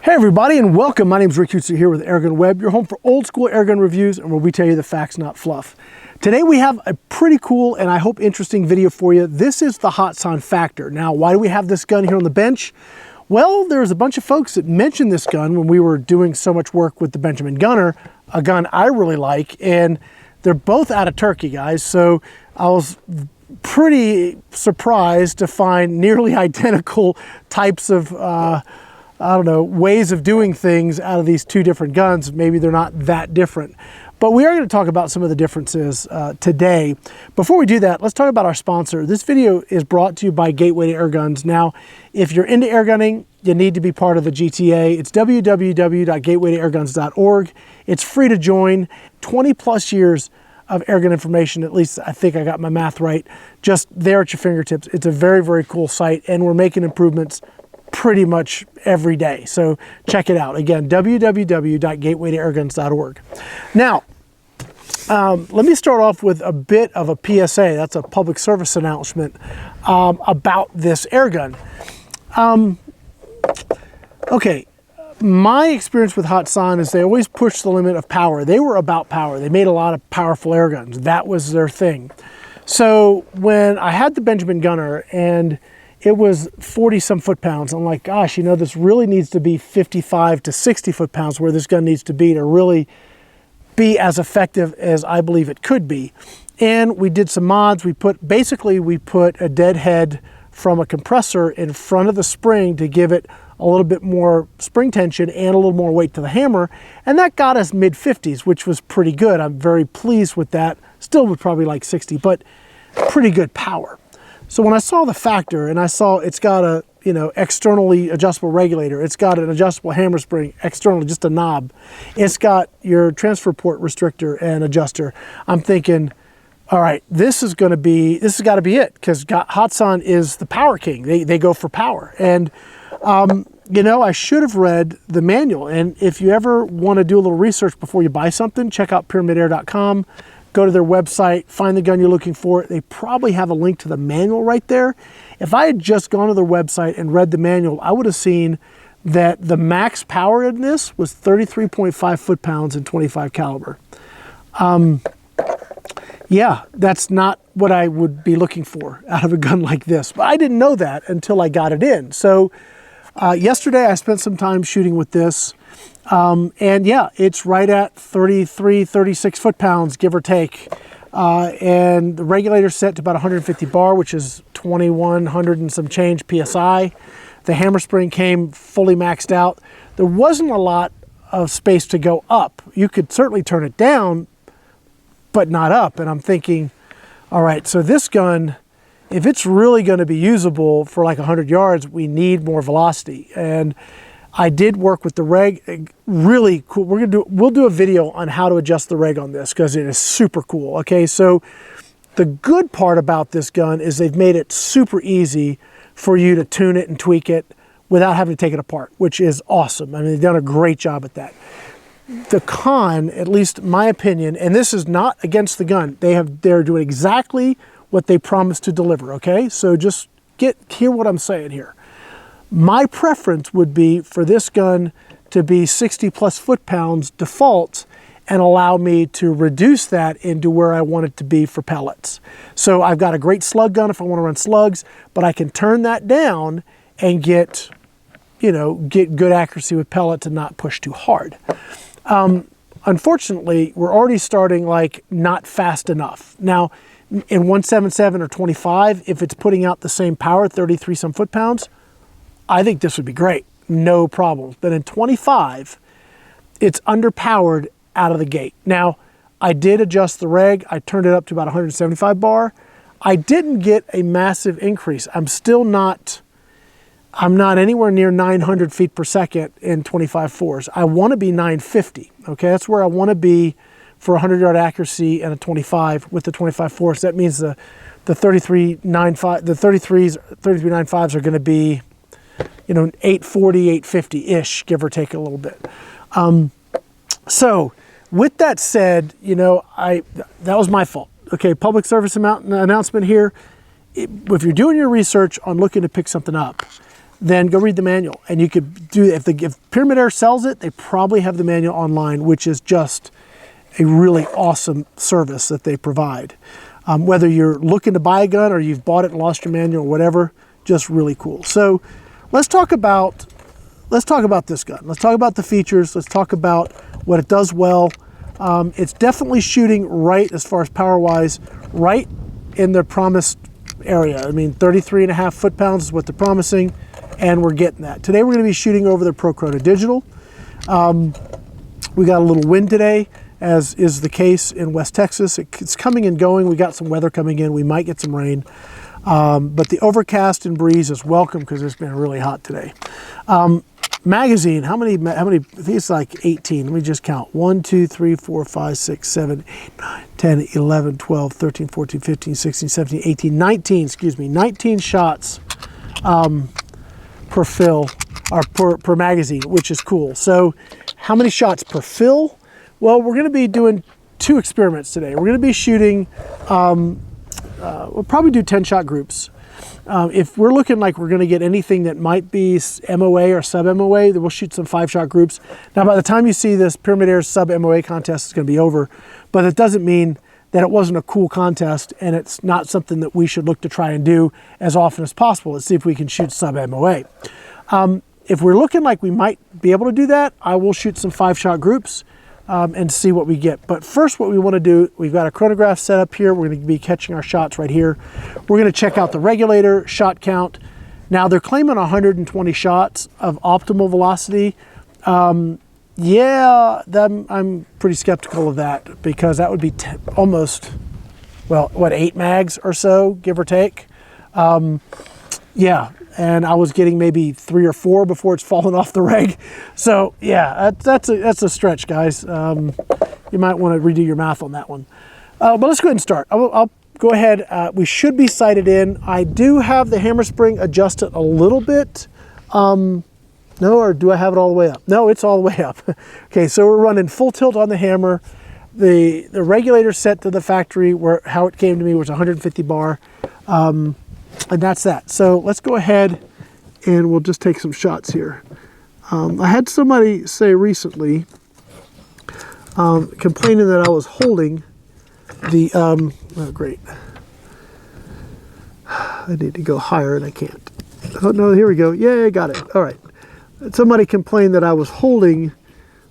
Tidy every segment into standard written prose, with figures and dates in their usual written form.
Hey everybody, and welcome. My name is Rick Hutzer here with AirgunWeb, your home for old school airgun reviews and where we tell you the facts, not fluff. Today we have a pretty cool and I hope interesting video for you. This is the Hatsan Factor. Now, why do we have this gun here on the bench? Well, there's a bunch of folks that mentioned this gun when we were doing so much work with the Benjamin Gunner, a gun I really like, and they're both out of Turkey, guys. So I was pretty surprised to find nearly identical types of I don't know, ways of doing things out of these two different guns. Maybe they're not that different. But we are going to talk about some of the differences today. Before we do that, let's talk about our sponsor. This video is brought to you by Gateway to Airguns. Now, if you're into airgunning, you need to be part of the GTA. It's www.gatewaytoairguns.org. It's free to join. 20 plus years of airgun information, at least I think I got my math right, just there at your fingertips. It's a very, very cool site, and we're making improvements pretty much every day. So check it out. Again, www.gatewaytoairguns.org. Now, let me start off with a bit of a PSA. That's a public service announcement about this airgun. Okay, my experience with Hatsan is they always push the limit of power. They were about power. They made a lot of powerful airguns. That was their thing. So when I had the Benjamin Gunner and it was 40 some foot-pounds, I'm like, gosh, you know, this really needs to be 55 to 60 foot-pounds where this gun needs to really be as effective as I believe it could be. And we did some mods. Basically we put a dead head from a compressor in front of the spring to give it a little bit more spring tension and a little more weight to the hammer. And that got us mid-50s, which was pretty good. I'm very pleased with that. Still would probably like 60, but pretty good power. So when I saw the Factor and I saw it's got a, you know, externally adjustable regulator, it's got an adjustable hammer spring, externally just a knob, it's got your transfer port restrictor and adjuster, I'm thinking, all right, this has got to be it, because Hatsan is the power king. They go for power. And you know, I should have read the manual. And if you ever want to do a little research before you buy something, check out pyramidair.com. Go to their website, find the gun you're looking for. They probably have a link to the manual right there. If I had just gone to their website and read the manual, I would have seen that the max power in this was 33.5 foot-pounds and 25 caliber. Yeah, that's not what I would be looking for out of a gun like this. But I didn't know that until I got it in. So yesterday I spent some time shooting with this. And yeah, it's right at 33, 36 foot-pounds, give or take. And the regulator's set to about 150 bar, which is 2100 and some change PSI. The hammer spring came fully maxed out. There wasn't a lot of space to go up. You could certainly turn it down, but not up. And I'm thinking, all right, so this gun, if it's really going to be usable for like 100 yards, we need more velocity. And I did work with the reg, really cool. We'll do a video on how to adjust the reg on this because it is super cool. Okay, so the good part about this gun is they've made it super easy for you to tune it and tweak it without having to take it apart, which is awesome. I mean, they've done a great job at that. The con, at least my opinion, and this is not against the gun, they're doing exactly what they promised to deliver. Okay, so just hear what I'm saying here. My preference would be for this gun to be 60 plus foot-pounds default and allow me to reduce that into where I want it to be for pellets. So I've got a great slug gun if I want to run slugs, but I can turn that down and get good accuracy with pellets and not push too hard. Unfortunately, we're already starting like not fast enough. Now, in 177 or 25, if it's putting out the same power, 33 some foot-pounds, I think this would be great, no problems. But in 25, it's underpowered out of the gate. Now, I did adjust the reg. I turned it up to about 175 bar. I didn't get a massive increase. I'm not anywhere near 900 feet per second in 25.4s. I want to be 950, okay? That's where I want to be for 100-yard accuracy and a 25 with the 25.4s. That means the 33.95s are going to be, you know, 840, 850-ish, give or take a little bit. So with that said, you know, that was my fault. Okay, public service announcement here. If you're doing your research on looking to pick something up, then go read the manual. And you could do, if Pyramid Air sells it, they probably have the manual online, which is just a really awesome service that they provide. Whether you're looking to buy a gun or you've bought it and lost your manual or whatever, just really cool. So let's talk about this gun. Let's talk about the features. Let's talk about what it does well. It's definitely shooting right, as far as power-wise, right in the promised area. I mean, 33.5 foot-pounds is what they're promising, and we're getting that. Today we're going to be shooting over the Pro Chrono Digital. We got a little wind today, as is the case in West Texas. It's coming and going. We got some weather coming in. We might get some rain. But the overcast and breeze is welcome because it's been really hot today. Magazine, how many, I think it's like 18. Let me just count. 1, 2, 3, 4, 5, 6, 7, 8, 9, 10, 11, 12, 13, 14, 15, 16, 17, 18, 19, excuse me, 19 shots per fill, or per magazine, which is cool. So how many shots per fill? Well, we're going to be doing 2 experiments today. We're going to be shooting, we'll probably do 10-shot groups. If we're looking like we're going to get anything that might be MOA or sub-MOA, then we'll shoot some 5-shot groups. Now, by the time you see this, Pyramid Air sub-MOA contest is going to be over, but it doesn't mean that it wasn't a cool contest, and it's not something that we should look to try and do as often as possible. Let's see if we can shoot sub-MOA. If we're looking like we might be able to do that, I will shoot some 5-shot groups and see what we get. But first, what we want to do, we've got a chronograph set up here. We're going to be catching our shots right here. We're going to check out the regulator shot count. Now, they're claiming 120 shots of optimal velocity. Yeah, I'm pretty skeptical of that, because that would be almost, well, what, 8 mags or so, give or take. Yeah, and I was getting maybe 3 or 4 before it's fallen off the reg. So yeah, that's a stretch, guys. You might want to redo your math on that one. But let's go ahead and start. I'll go ahead. We should be sighted in. I do have the hammer spring adjusted a little bit. No, or do I have it all the way up? No, it's all the way up. Okay, so we're running full tilt on the hammer. The regulator set to the factory, how it came to me was 150 bar. And that's that. So let's go ahead and we'll just take some shots here. I had somebody say recently, complaining that I was holding the, oh great. I need to go higher and I can't. Oh no, here we go. Yeah, I got it. All right. Somebody complained that I was holding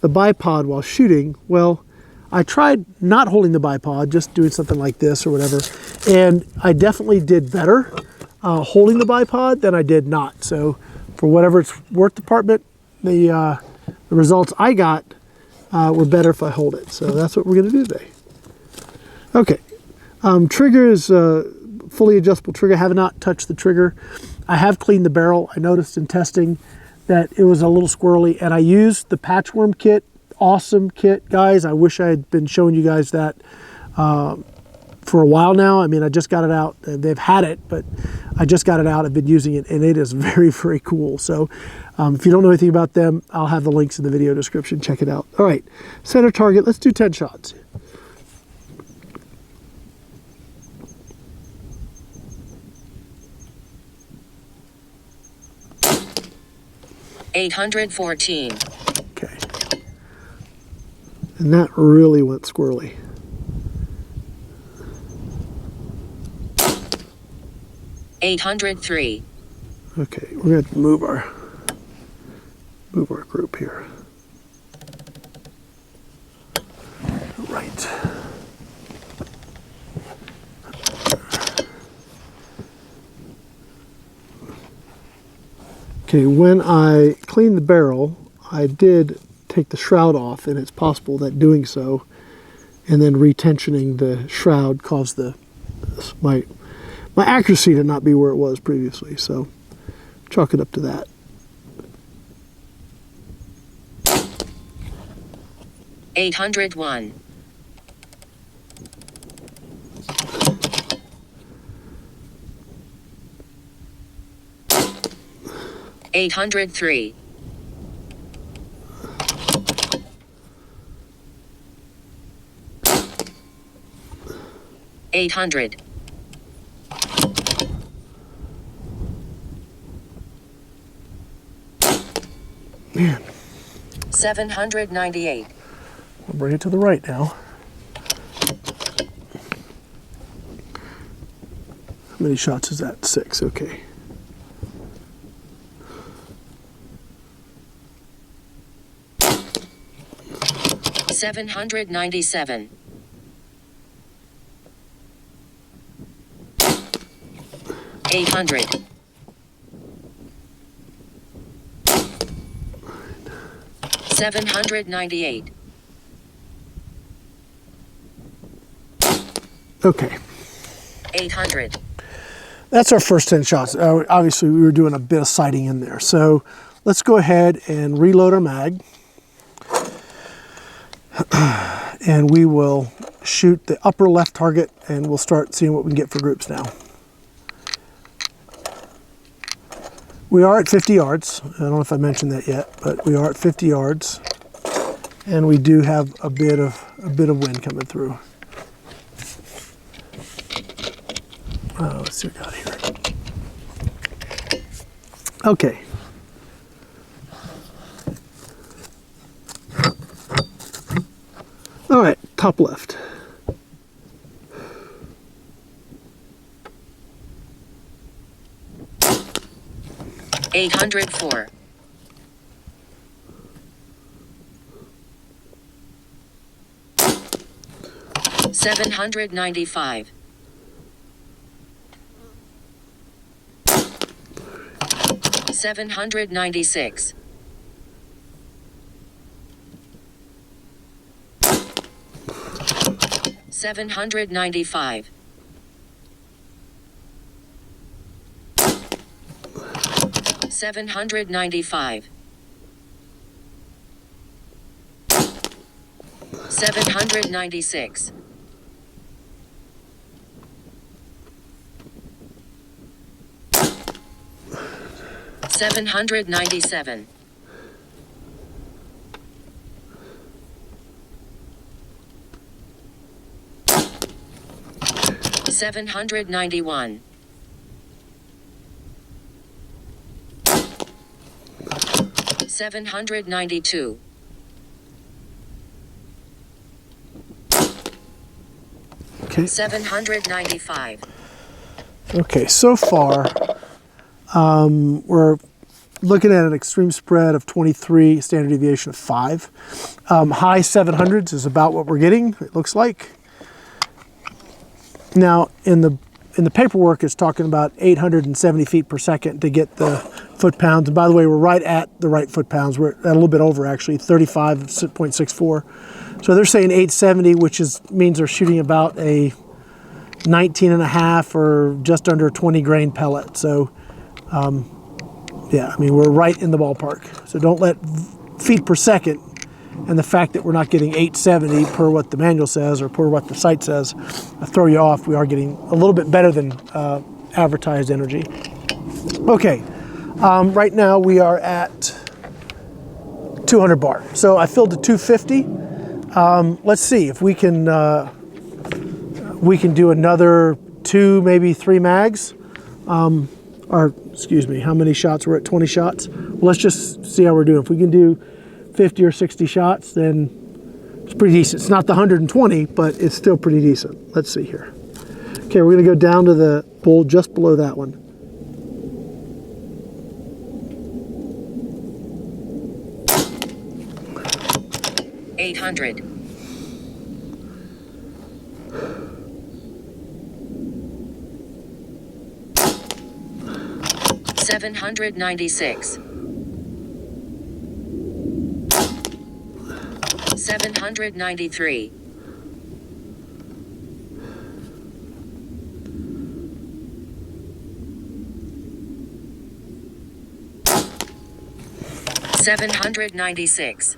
the bipod while shooting. Well, I tried not holding the bipod, just doing something like this or whatever, and I definitely did better holding the bipod than I did not. So for whatever it's worth, department, the results I got were better if I hold it. So that's what we're going to do today. Okay, trigger is fully adjustable trigger. I have not touched the trigger. I have cleaned the barrel. I noticed in testing that it was a little squirrely, and I used the patchworm kit. Awesome kit, guys. I wish I had been showing you guys that for a while now. I mean, I just got it out. They've had it, but I just got it out. I've been using it, and it is very, very cool. So if you don't know anything about them, I'll have the links in the video description. Check it out. All right, center target. Let's do 10 shots. $814. Okay. And that really went squirrely. $803. Okay, we're going to move our group here. Right. Okay, when I cleaned the barrel, I did take the shroud off, and it's possible that doing so and then retensioning the shroud caused my accuracy to not be where it was previously. So chalk it up to that. $801. $803. $800. 798. We'll bring it to the right now. How many shots is that? 6, okay. $797. 800. 798. Okay. 800. That's our first 10 shots. Obviously, we were doing a bit of sighting in there. So let's go ahead and reload our mag. And we will shoot the upper left target, and we'll start seeing what we can get for groups now. We are at 50 yards. I don't know if I mentioned that yet, but we are at 50 yards. And we do have a bit of wind coming through. Let's see what we got here. Okay. All right, top left. $804. 795. 796. 795. 795. 796. 797. 791. 792. Okay. 795. Okay, so far we're looking at an extreme spread of 23, standard deviation of 5. High 700s is about what we're getting, it looks like. Now, in the paperwork, it's talking about 870 feet per second to get the foot-pounds. And by the way, we're right at the right foot-pounds. We're at a little bit over, actually, 35.64. So they're saying 870, which means they're shooting about a 19 and a half or just under 20 grain pellet. So, yeah, I mean, we're right in the ballpark. So don't let feet per second and the fact that we're not getting 870 per what the manual says or per what the site says throw you off. We are getting a little bit better than advertised energy. Okay, right now we are at 200 bar. So I filled the 250. Let's see if we can do another 2, maybe 3 mags. Or excuse me, how many shots? We're at 20 shots. Well, let's just see how we're doing. If we can do 50 or 60 shots, then it's pretty decent. It's not the 120, but it's still pretty decent. Let's see here. Okay, we're gonna go down to the bull just below that one. $800. 796. 793. 796.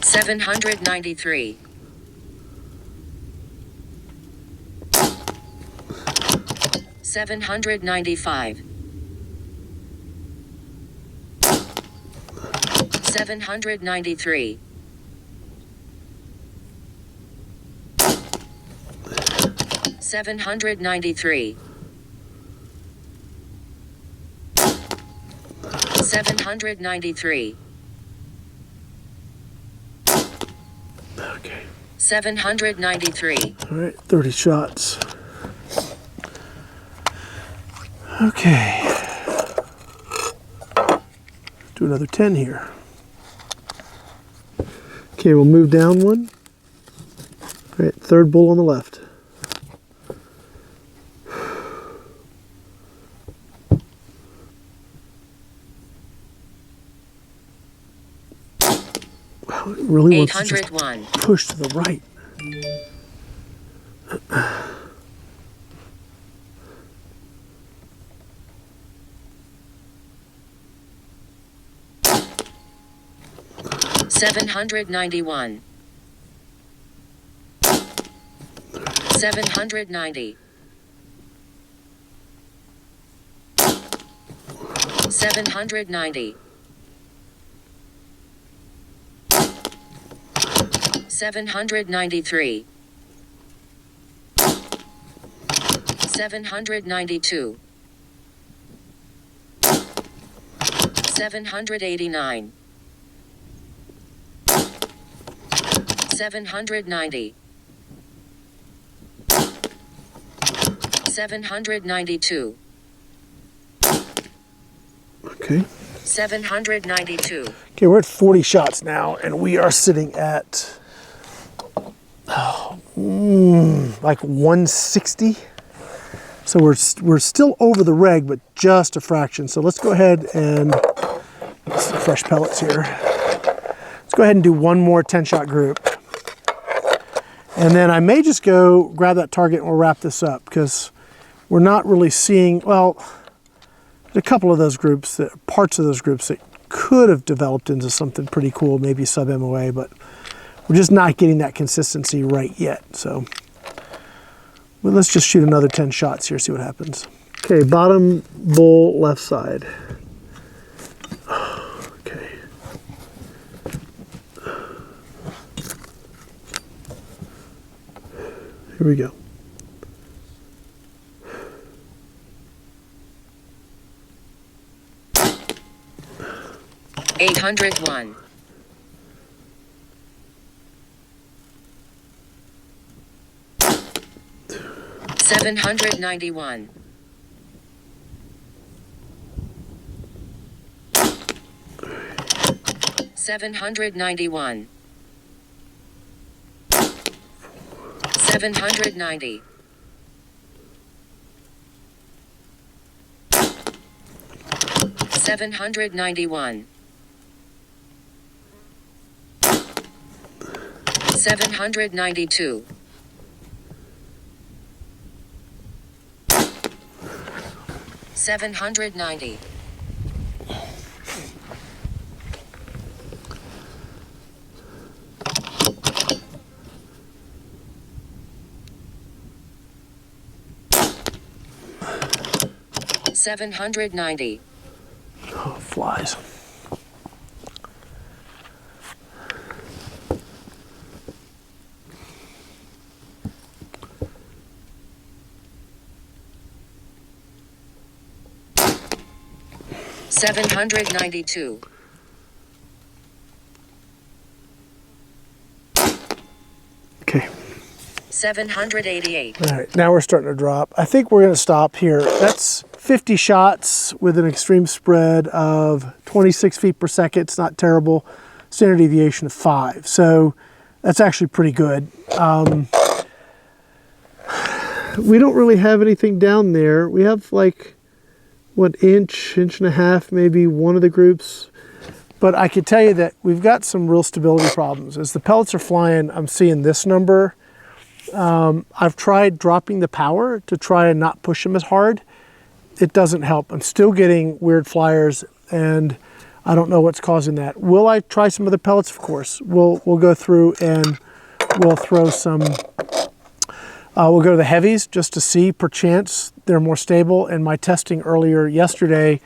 793. 795. 793. 793. 793. Okay. 793. All right, 30 shots. Okay. Do another 10 here. Okay, we'll move down one. All right, third bull on the left. Wow, it really wants to just 801. push to the right. $791. 790. 790. 793. 792. 789. 790. 792. Okay. 792. Okay, we're at 40 shots now, and we are sitting at like 160. So we're still over the reg, but just a fraction. So let's go ahead and some fresh pellets here. Let's go ahead and do one more 10-shot group. And then I may just go grab that target and we'll wrap this up, because we're not really seeing, well, there's a couple of those groups, parts of those groups that could have developed into something pretty cool, maybe sub-MOA, but we're just not getting that consistency right yet. So well, let's just shoot another 10 shots here, see what happens. Okay, bottom bull left side. Okay. Here we go. $801. 791. 791. 790. 791. 792. 790. 790. Oh, flies. $792. Okay. 788. All right, now we're starting to drop. I think we're going to stop here. That's 50 shots with an extreme spread of 26 feet per second. It's not terrible. Standard deviation of 5. So that's actually pretty good. We don't really have anything down there. We have like, what, inch and a half, maybe one of the groups. But I can tell you that we've got some real stability problems. As the pellets are flying, I'm seeing this number. I've tried dropping the power to try and not push them as hard. It doesn't help. I'm still getting weird flyers, and I don't know what's causing that. Will I try some other pellets? Of course. We'll go through and we'll throw some. We'll go to the heavies just to see, perchance they're more stable. And my testing earlier yesterday,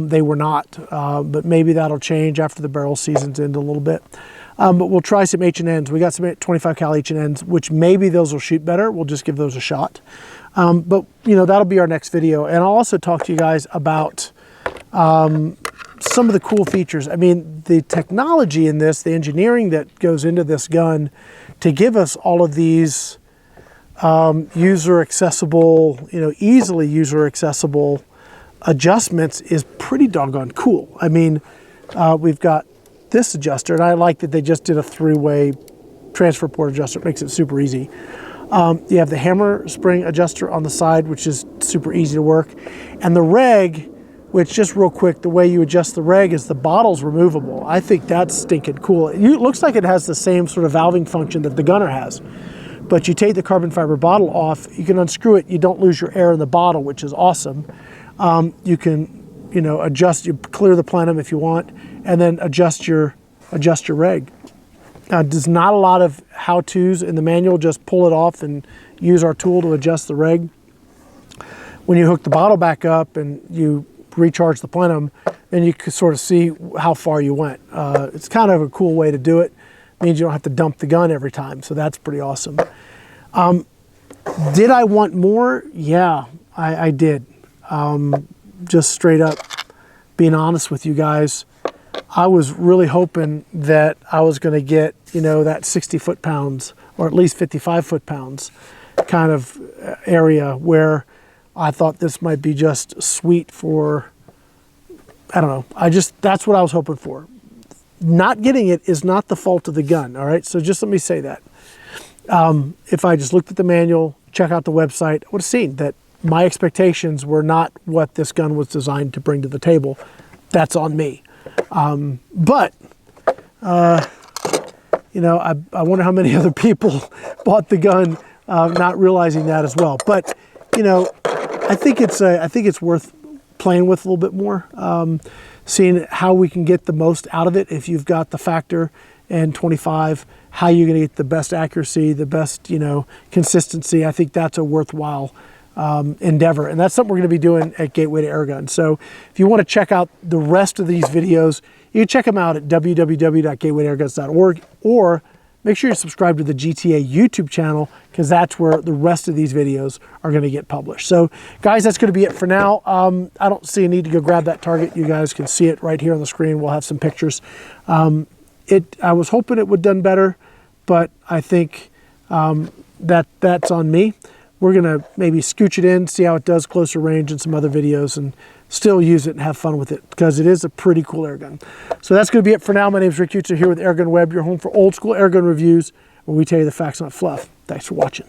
they were not. But maybe that'll change after the barrel season's end a little bit. But we'll try some H&Ns. We got some 25 cal H&Ns, which maybe those will shoot better. We'll just give those a shot. But you know, that'll be our next video. And I'll also talk to you guys about some of the cool features. I mean, the technology in this, the engineering that goes into this gun to give us all of these user accessible, easily user accessible adjustments is pretty doggone cool. I mean, we've got this adjuster, and I like that they just did a three-way transfer port adjuster. It makes it super easy. You have the hammer spring adjuster on the side, which is super easy to work. And the reg, which just real quick, the way you adjust the reg is the bottle's removable. I think that's stinking cool. It looks like it has the same sort of valving function that the gunner has. But you take the carbon fiber bottle off, you can unscrew it, you don't lose your air in the bottle, which is awesome. You can, adjust, you clear the plenum if you want, and then adjust your reg. There's not a lot of how-tos in the manual, just pull it off and use our tool to adjust the reg. When you hook the bottle back up and you recharge the plenum, then you can sort of see how far you went. It's kind of a cool way to do it. It means you don't have to dump the gun every time, so that's pretty awesome. Did I want more? Yeah, I did. Just straight up being honest with you guys, I was really hoping that I was going to get, that 60 foot-pounds or at least 55 foot-pounds kind of area where I thought this might be just sweet for, I don't know. That's what I was hoping for. Not getting it is not the fault of the gun, all right? So just let me say that. If I just looked at the manual, check out the website, I would have seen that my expectations were not what this gun was designed to bring to the table. That's on me. But I wonder how many other people bought the gun not realizing that as well. But, I think it's worth playing with a little bit more, seeing how we can get the most out of it. If you've got the Factor and 25, how you're going to get the best accuracy, the best, consistency. I think that's a worthwhile endeavor. And that's something we're going to be doing at Gateway to Airgun. So if you want to check out the rest of these videos, you can check them out at www.gatewaytoairguns.org, or make sure you subscribe to the GTA YouTube channel, because that's where the rest of these videos are going to get published. So guys, that's going to be it for now. I don't see a need to go grab that target. You guys can see it right here on the screen. We'll have some pictures. I was hoping it would have done better, but I think that's on me. We're going to maybe scooch it in, see how it does closer range in some other videos, and still use it and have fun with it, because it is a pretty cool air gun. So that's going to be it for now. My name is Rick Utzer here with AirgunWeb, your home for old school airgun reviews, where we tell you the facts, not fluff. Thanks for watching.